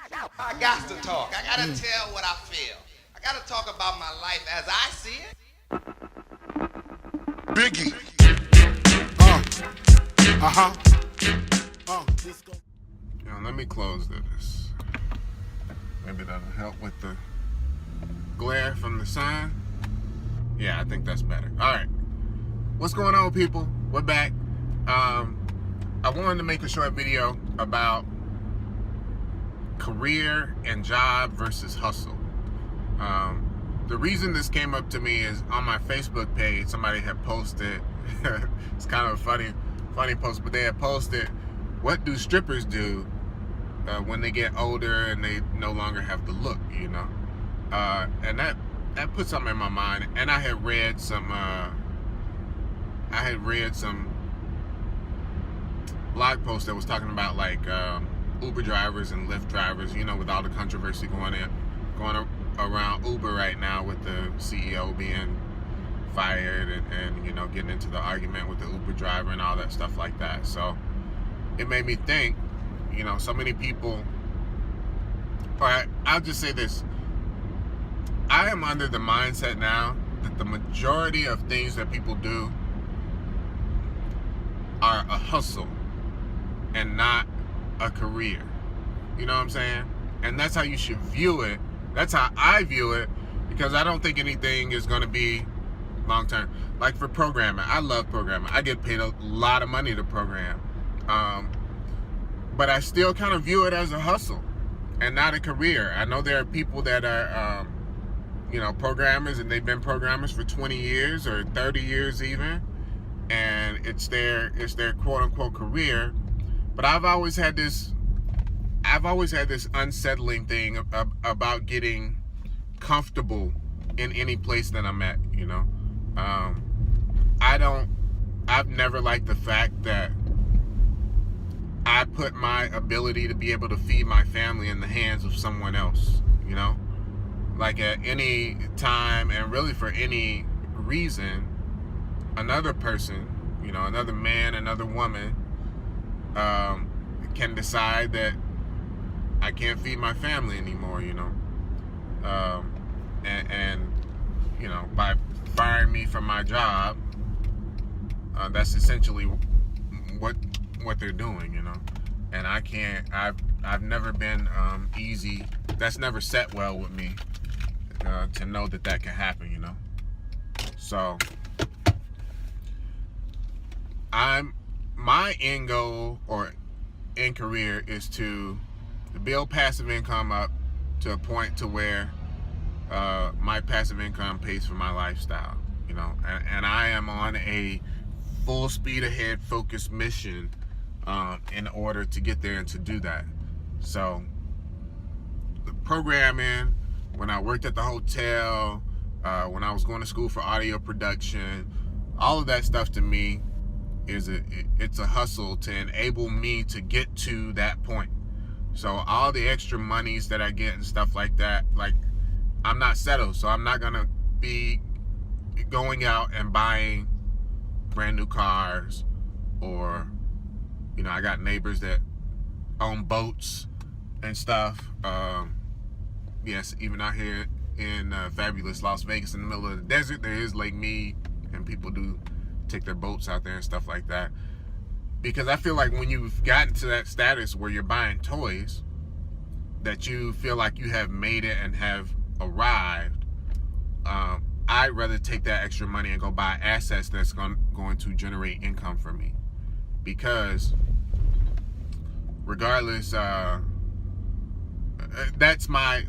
I got to talk. I got to tell what I feel. I got to talk about my life as I see it. Biggie. Let me close this. Maybe that'll help with the glare from the sun. Yeah, I think that's better. All right. What's going on, people? We're back. I wanted to make a short video about career and job versus hustle. The reason this came up to me is on my Facebook page, somebody had posted, it's kind of a funny post, but they had posted, what do strippers do when they get older and they no longer have the look, you know? And that put something in my mind. And I had read some blog posts that was talking about like Uber drivers and Lyft drivers, you know, with all the controversy going around Uber right now with the CEO being fired and you know, getting into the argument with the Uber driver and all that stuff like that. So it made me think, you know, so many people, or I'll just say this, I am under the mindset now that the majority of things that people do are a hustle and not a career. You know what I'm saying? And that's how you should view it. That's how I view it, because I don't think anything is going to be long term. Like for programming, I love programming. I get paid a lot of money to program. But I still kind of view it as a hustle and not a career. I know there are people that are, you know, programmers, and they've been programmers for 20 years or 30 years even, and it's their quote unquote career. But I've always had this unsettling thing about getting comfortable in any place that I'm at, you know. I've never liked the fact that I put my ability to be able to feed my family in the hands of someone else, you know. Like at any time and really for any reason, another person, you know, another man, another woman, can decide that I can't feed my family anymore, you know. And you know, by firing me from my job, that's essentially what they're doing, you know. And I can't, I've never been easy. That's never set well with me, to know that can happen, you know. So my end goal or end career is to build passive income up to a point to where my passive income pays for my lifestyle, you know. And I am on a full speed ahead focused mission in order to get there and to do that. So the programming, when I worked at the hotel, when I was going to school for audio production, all of that stuff to me it's a hustle to enable me to get to that point. So all the extra monies that I get and stuff like that, like, I'm not settled, so I'm not gonna be going out and buying brand new cars, or, you know, I got neighbors that own boats and stuff. Yes, even out here in fabulous Las Vegas in the middle of the desert, there is Lake Mead, and people do take their boats out there and stuff like that. Because I feel like when you've gotten to that status where you're buying toys, that you feel like you have made it and have arrived, I'd rather take that extra money and go buy assets that's going to generate income for me. Because regardless, that's my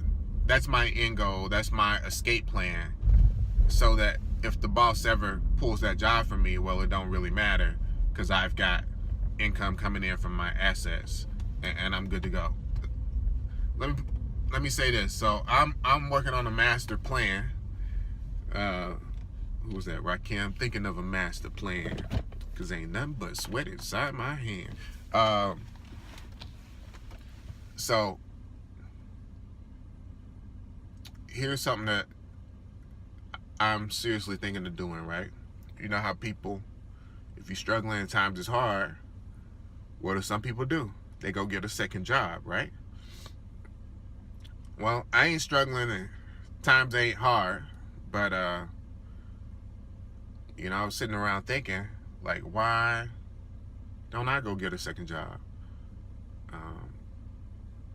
end goal. That's my escape plan. So that if the boss ever pulls that job from me, well, it don't really matter, because I've got income coming in from my assets, and I'm good to go. Let me say this. So I'm working on a master plan. Who was that? Rakim. Thinking of a master plan, because ain't nothing but sweat inside my hand. So here's something that I'm seriously thinking of doing, right? You know how people, if you're struggling and times is hard, what do some people do? They go get a second job, right? Well, I ain't struggling and times ain't hard, but you know, I was sitting around thinking, like, why don't I go get a second job? Um,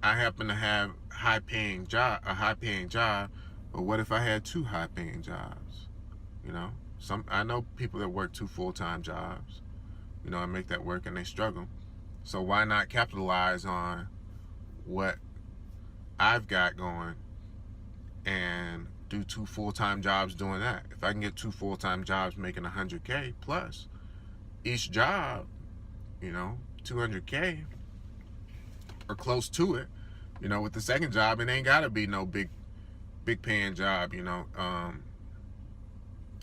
I happen to have a high paying job, but what if I had two high paying jobs? You know, I know people that work two full-time jobs, you know, and make that work and they struggle. So why not capitalize on what I've got going and do two full-time jobs doing that? If I can get two full-time jobs making 100K plus each job, you know, 200K or close to it, you know, with the second job, it ain't gotta be no big paying job, you know.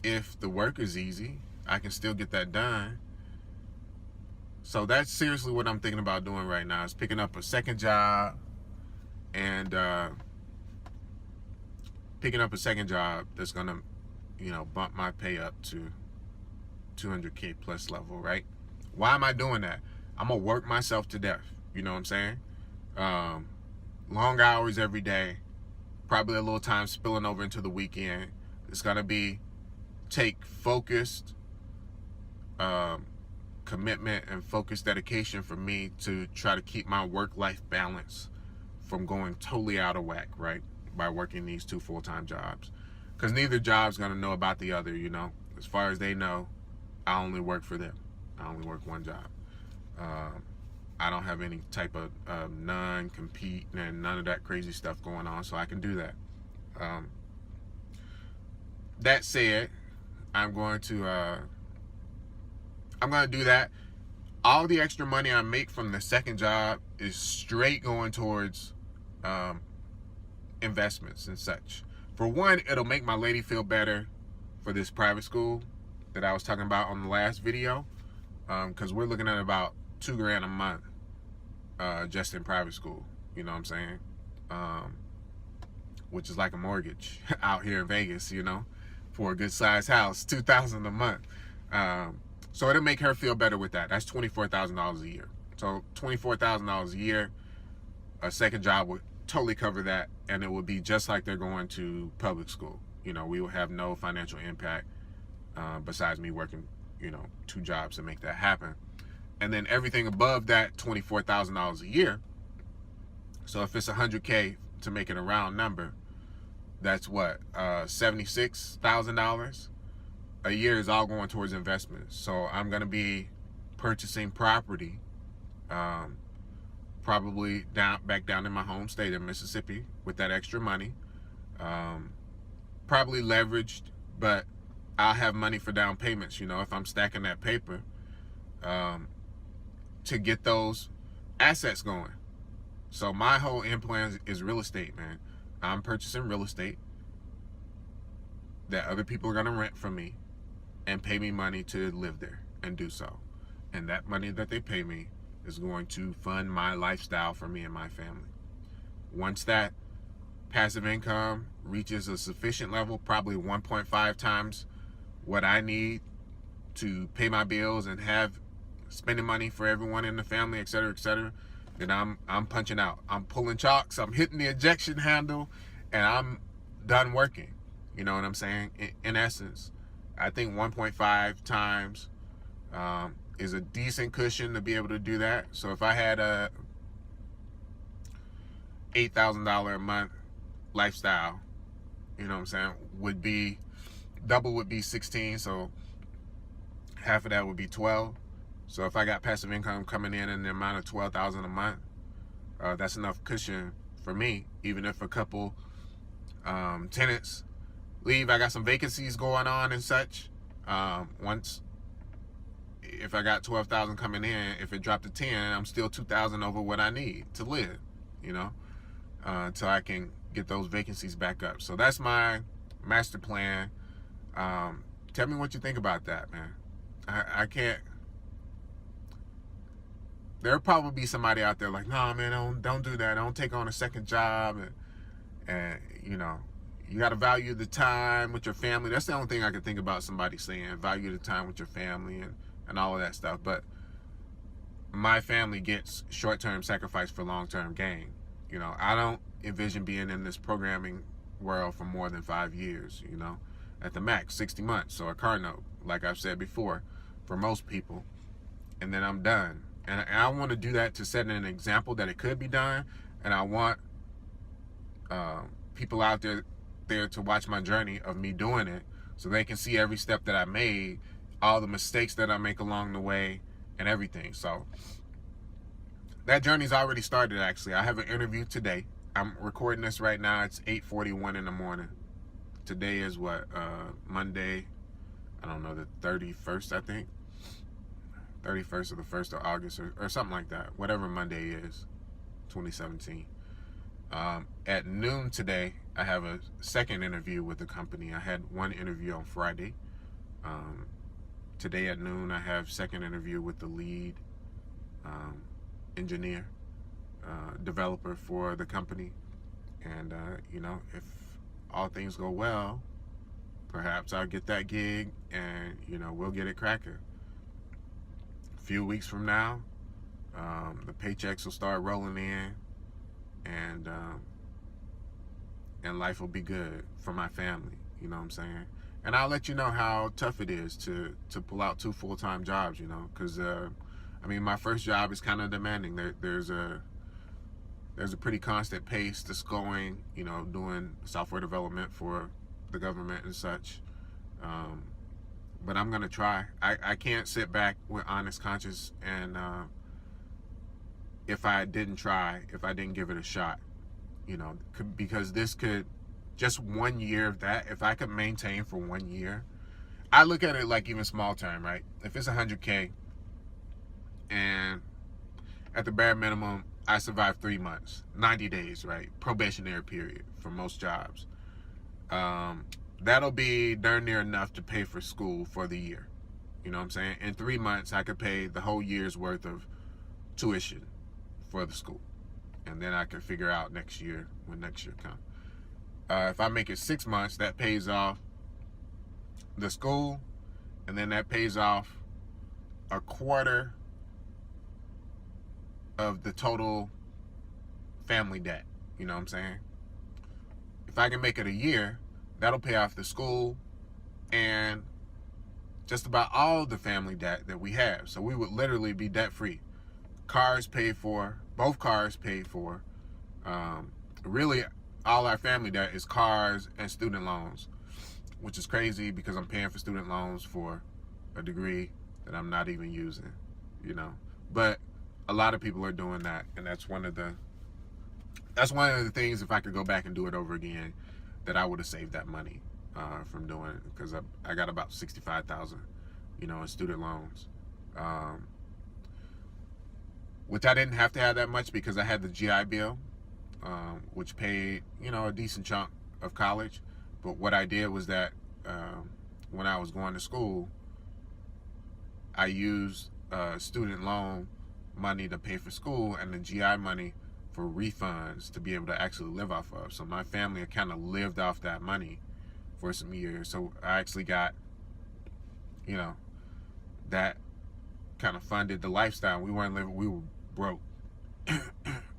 If the work is easy, I can still get that done. So that's seriously what I'm thinking about doing right now, is picking up a second job and picking up a second job that's gonna, you know, bump my pay up to 200K plus level, right? Why am I doing that? I'm gonna work myself to death. You know what I'm saying? Long hours every day, probably a little time spilling over into the weekend. It's gonna take focused commitment and focused dedication for me to try to keep my work-life balance from going totally out of whack, right? By working these two full-time jobs. Because neither job's gonna know about the other, you know. As far as they know, I only work for them. I only work one job. I don't have any type of non-compete and none of that crazy stuff going on, so I can do that. That said, I'm going to do that. All the extra money I make from the second job is straight going towards investments and such. For one, it'll make my lady feel better for this private school that I was talking about on the last video, because we're looking at about $2,000 a month just in private school. You know what I'm saying? Which is like a mortgage out here in Vegas, you know, for a good sized house, $2,000 a month. So it'll make her feel better with that. That's $24,000 a year. So $24,000 a year, a second job would totally cover that, and it would be just like they're going to public school. You know, we will have no financial impact besides me working, you know, two jobs to make that happen. And then everything above that $24,000 a year. So if it's 100K, to make it a round number, that's what, $76,000 a year is all going towards investments. So I'm going to be purchasing property, probably back down in my home state of Mississippi with that extra money, probably leveraged, but I'll have money for down payments, you know, if I'm stacking that paper, to get those assets going. So my whole end plan is real estate, man. I'm purchasing real estate that other people are going to rent from me and pay me money to live there and do so. And that money that they pay me is going to fund my lifestyle for me and my family. Once that passive income reaches a sufficient level, probably 1.5 times what I need to pay my bills and have spending money for everyone in the family, etc., then I'm punching out. I'm pulling chalks. I'm hitting the ejection handle, and I'm done working. You know what I'm saying? In essence, I think 1.5 times is a decent cushion to be able to do that. So if I had a $8,000 a month lifestyle, you know what I'm saying, would be double would be 16, so half of that would be 12. So if I got passive income coming in the amount of $12,000 a month, that's enough cushion for me. Even if a couple tenants leave, I got some vacancies going on and such. If I got 12,000 coming in, if it dropped to 10, I'm still 2,000 over what I need to live, you know, until I can get those vacancies back up. So that's my master plan. Tell me what you think about that, man. I can't. There'll probably be somebody out there like, nah, man, don't do that. Don't take on a second job. And you know, you got to value the time with your family. That's the only thing I can think about somebody saying, value the time with your family and all of that stuff. But my family gets short-term sacrifice for long-term gain. You know, I don't envision being in this programming world for more than 5 years, you know, at the max, 60 months. So a car note, like I've said before, for most people, and then I'm done. And I want to do that to set an example that it could be done, and I want people out there to watch my journey of me doing it, so they can see every step that I made, all the mistakes that I make along the way, and everything. So that journey's already started. Actually, I have an interview today. I'm recording this right now. It's 8:41 in the morning. Today is what, Monday, I don't know, the 31st, I think. 31st or the 1st of August, or something like that. Whatever Monday is, 2017. At noon today, I have a second interview with the company. I had one interview on Friday. Today at noon, I have second interview with the lead engineer, developer for the company. And, you know, if all things go well, perhaps I'll get that gig, and, you know, we'll get it cracking. A few weeks from now, the paychecks will start rolling in, and life will be good for my family. You know what I'm saying? And I'll let you know how tough it is to pull out 2 full-time jobs, you know, because I mean, my first job is kind of demanding. There's a pretty constant pace that's going, you know, doing software development for the government and such. But I'm gonna try. I can't sit back with honest conscience, and if I didn't try, if I didn't give it a shot, you know, because this could, just 1 year of that, if I could maintain for 1 year, I look at it like even small term, right? If it's 100K, and at the bare minimum, I survive 3 months, 90 days, right? Probationary period for most jobs. That'll be darn near enough to pay for school for the year. You know what I'm saying? In 3 months, I could pay the whole year's worth of tuition for the school. And then I can figure out next year, when next year comes. If I make it 6 months, that pays off the school, and then that pays off a quarter of the total family debt. You know what I'm saying? If I can make it a year, that'll pay off the school and just about all the family debt that we have. So we would literally be debt free. Cars paid for, both cars paid for. Really, all our family debt is cars and student loans, which is crazy because I'm paying for student loans for a degree that I'm not even using, you know. But a lot of people are doing that, and that's one of the things, if I could go back and do it over again, that I would have saved that money from doing it, because I got about $65,000, you know, in student loans, which I didn't have to have that much because I had the GI Bill, which paid, you know, a decent chunk of college. But what I did was that when I was going to school, I used student loan money to pay for school and the GI money for refunds to be able to actually live off of. So my family kind of lived off that money for some years. So I actually got, you know, that kind of funded the lifestyle. We weren't living, we were broke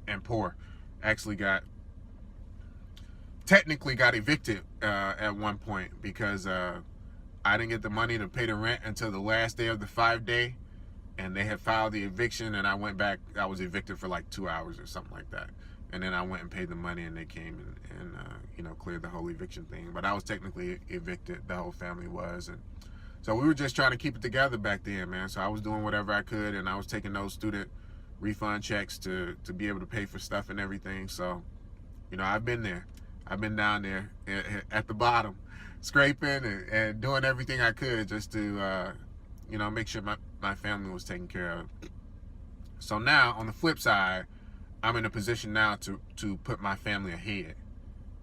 and poor. Actually technically got evicted at one point because I didn't get the money to pay the rent until the last day of the 5-day, and they had filed the eviction, and I went back. I was evicted for like 2 hours or something like that, and then I went and paid the money, and they came and you know, cleared the whole eviction thing. But I was technically evicted. The whole family was, and so we were just trying to keep it together back then, man. So I was doing whatever I could, and I was taking those student refund checks to be able to pay for stuff and everything. So, you know, I've been there. I've been down there at the bottom, scraping and doing everything I could just to, you know, make sure my family was taken care of. So now, on the flip side, I'm in a position now to put my family ahead.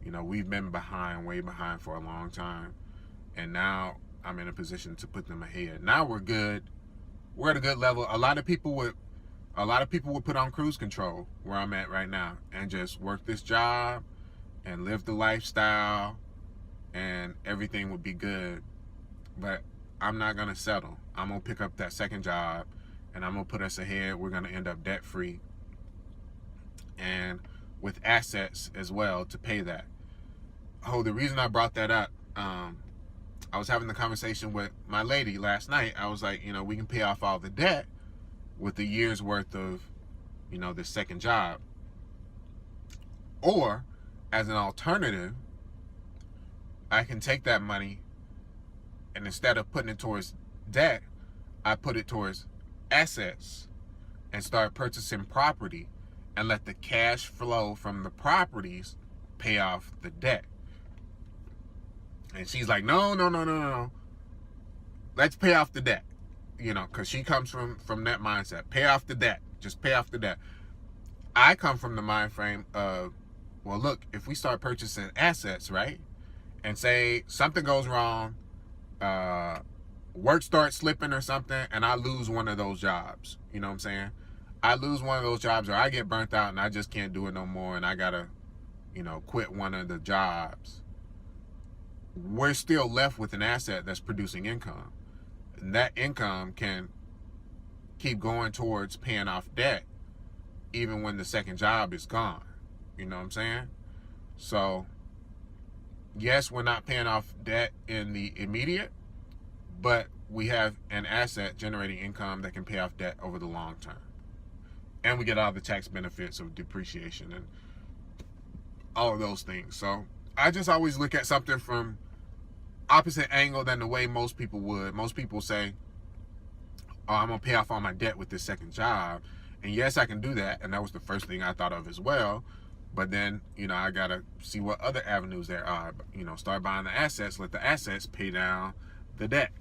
You know, we've been behind, way behind for a long time, and now I'm in a position to put them ahead. Now we're good. We're at a good level. A lot of people would put on cruise control where I'm at right now and just work this job and live the lifestyle, and everything would be good. But I'm not gonna settle. I'm gonna pick up that second job, and I'm gonna put us ahead. We're gonna end up debt free. And with assets as well to pay that. Oh, the reason I brought that up, I was having the conversation with my lady last night. I was like, we can pay off all the debt with a year's worth of, the second job. Or, as an alternative, I can take that money and instead of putting it towards debt, I put it towards assets and start purchasing property and let the cash flow from the properties pay off the debt. And she's like, no. Let's pay off the debt. Because she comes from that mindset. Pay off the debt. Just pay off the debt. I come from the mind frame of, well, look, if we start purchasing assets, right? And say something goes wrong, work starts slipping or something, and I lose one of those jobs. You know what I'm saying? I lose one of those jobs, or I get burnt out and I just can't do it no more, and I gotta, quit one of the jobs. We're still left with an asset that's producing income. And that income can keep going towards paying off debt even when the second job is gone. You know what I'm saying? So, yes, we're not paying off debt in the immediate, but we have an asset generating income that can pay off debt over the long term. And we get all the tax benefits of depreciation and all of those things. So, I just always look at something from opposite angle than the way most people would. Most people say, oh, I'm going to pay off all my debt with this second job. And yes, I can do that. And that was the first thing I thought of as well. But then, I got to see what other avenues there are. Start buying the assets, let the assets pay down the debt.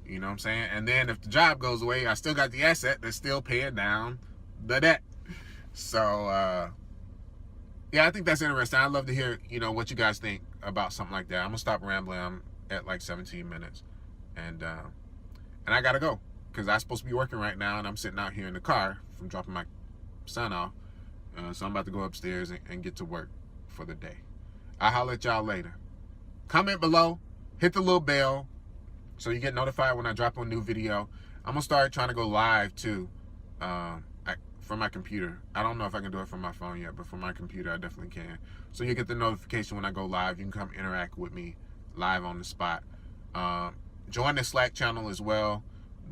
You know what I'm saying? And then if the job goes away, I still got the asset that's still paying down the debt. So, yeah, I think that's interesting. I'd love to hear, what you guys think about something like that. I'm going to stop rambling. I'm at like 17 minutes. And I got to go because I'm supposed to be working right now, and I'm sitting out here in the car from dropping my son off. So I'm about to go upstairs and get to work for the day. I'll holler at y'all later. Comment below. Hit the little bell so you get notified when I drop a new video. I'm going to start trying to go live, too, from my computer. I don't know if I can do it from my phone yet, but from my computer, I definitely can. So you get the notification when I go live. You can come interact with me live on the spot. Join the Slack channel as well.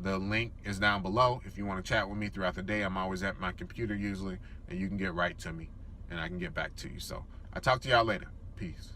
The link is down below. If you want to chat with me throughout the day, I'm always at my computer usually, and you can get right to me, and I can get back to you. So I'll talk to y'all later. Peace.